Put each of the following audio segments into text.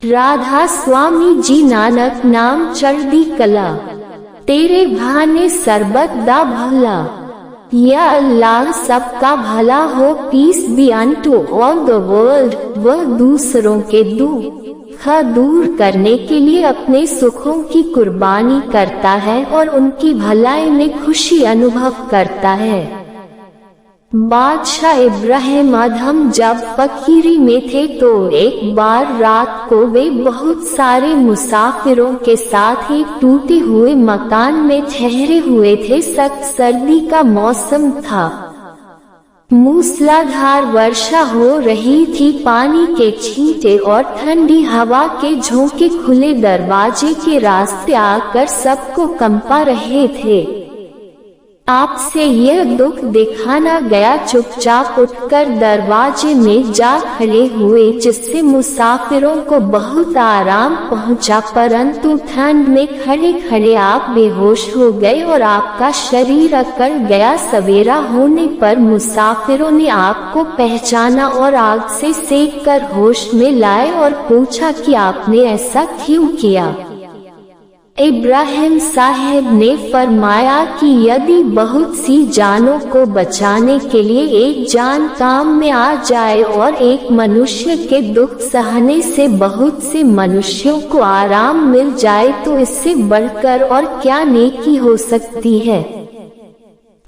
राधा स्वामी जी नानक नाम चढ़दी कला, तेरे भाने सरबत दा भला। या अल्लाह सबका भला हो, peace be unto all the world. वह दूसरों के दुख दूर करने के लिए अपने सुखों की कुर्बानी करता है और उनकी भलाई में खुशी अनुभव करता है। बादशाह इब्राहिम अदहम जब फकीरी में थे तो एक बार रात को वे बहुत सारे मुसाफिरों के साथ एक टूटे हुए मकान में ठहरे हुए थे। सख्त सर्दी का मौसम था, मूसलाधार वर्षा हो रही थी, पानी के छींटे और ठंडी हवा के झोंके खुले दरवाजे के रास्ते आकर सबको कंपा रहे थे। आपसे यह दुख दिखाना गया, चुपचाप उठकर दरवाजे में जा खड़े हुए, जिससे मुसाफिरों को बहुत आराम पहुंचा। परंतु ठंड में खड़े खड़े आप बेहोश हो गए और आपका शरीर अकड़ गया। सवेरा होने पर मुसाफिरों ने आपको पहचाना और आग से सेक कर होश में लाए और पूछा कि आपने ऐसा क्यों किया। इब्राहिम साहब ने फरमाया कि यदि बहुत सी जानों को बचाने के लिए एक जान काम में आ जाए और एक मनुष्य के दुख सहने से बहुत से मनुष्यों को आराम मिल जाए तो इससे बढ़कर और क्या नेकी हो सकती है।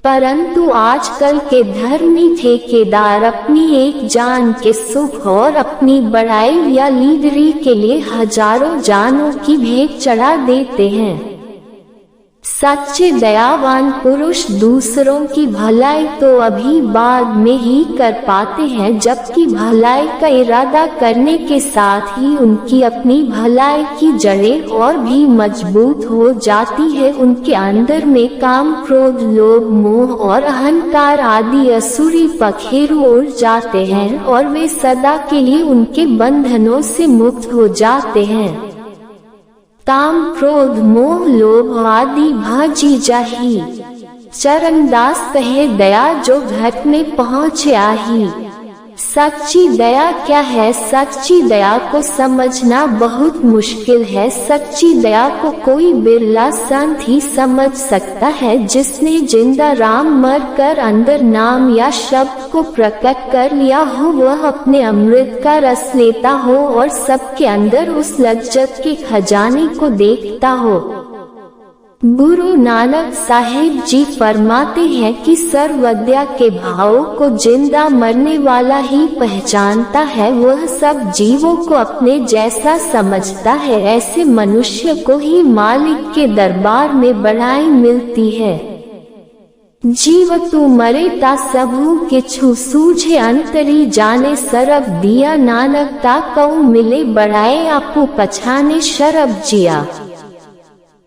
परंतु आजकल के धर्मी ठेकेदार अपनी एक जान के सुख और अपनी बड़ाई या लीडरी के लिए हजारों जानों की भेंट चढ़ा देते हैं। सच्चे दयावान पुरुष दूसरों की भलाई तो अभी बाद में ही कर पाते हैं, जबकि भलाई का इरादा करने के साथ ही उनकी अपनी भलाई की जड़ें और भी मजबूत हो जाती है। उनके अंदर में काम, क्रोध, लोभ, मोह और अहंकार आदि असुरी पखेरु उड़ जाते हैं और वे सदा के लिए उनके बंधनों से मुक्त हो जाते हैं। काम, क्रोध, मोह, लोभ आदि भाजी जाही, चरणदास कहे दया जो घट में पहुँचे आही। सच्ची दया क्या है? सच्ची दया को समझना बहुत मुश्किल है। सच्ची दया को कोई बिरला संत ही समझ सकता है, जिसने जिंदा राम मर कर अंदर नाम या शब्द को प्रकट कर लिया हो, वह अपने अमृत का रस लेता हो और सबके अंदर उस लज्जत के खजाने को देखता हो। गुरु नानक साहिब जी फरमाते हैं कि सर्वविद्या के भावों को जिंदा मरने वाला ही पहचानता है। वह सब जीवों को अपने जैसा समझता है। ऐसे मनुष्य को ही मालिक के दरबार में बड़ाई मिलती है। जीव तू मरे ता सबू के छू सूझे अंतरी जाने सरब दिया। नानक ता कऊ मिले बड़ाए आपू पछाने शरब जिया।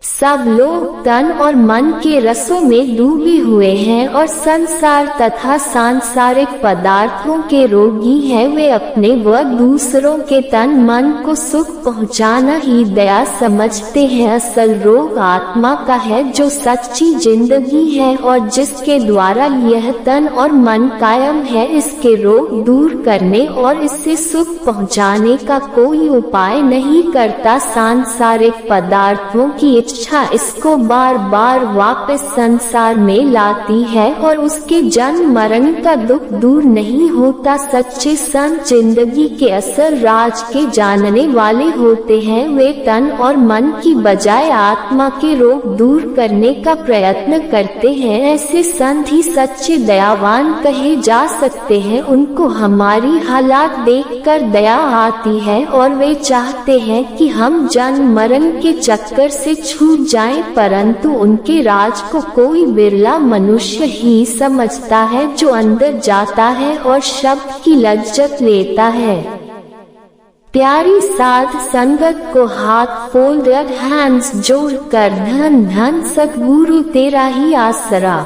सब लोग तन और मन के रसों में डूबे हुए हैं और संसार तथा सांसारिक पदार्थों के रोगी हैं। वे अपने व दूसरों के तन मन को सुख पहुंचाना ही दया समझते हैं। असल रोग आत्मा का है, जो सच्ची जिंदगी है और जिसके द्वारा यह तन और मन कायम है। इसके रोग दूर करने और इससे सुख पहुंचाने का कोई उपाय नहीं करता। सांसारिक पदार्थों की इच्छा इसको बार बार वापस संसार में लाती है और उसके जन्म मरण का दुख दूर नहीं होता। सच्चे संत जिंदगी के असल राज के जानने वाले होते हैं। वे तन और मन की बजाय आत्मा के रोग दूर करने का प्रयत्न करते हैं। ऐसे संत ही सच्चे दयावान कहे जा सकते हैं। उनको हमारी हालात देखकर दया आती है और वे चाहते हैं कि हम जन्म मरण के चक्कर से छूट जाएं, परंतु उनके राज को कोई बिरला मनुष्य ही समझता है, जो अंदर जाता है और शब्द की लज्जत लेता है। प्यारी साध संगत को हाथ फोल्डेड हैंड्स जोड़कर धन धन सद्गुरु तेरा ही आसरा।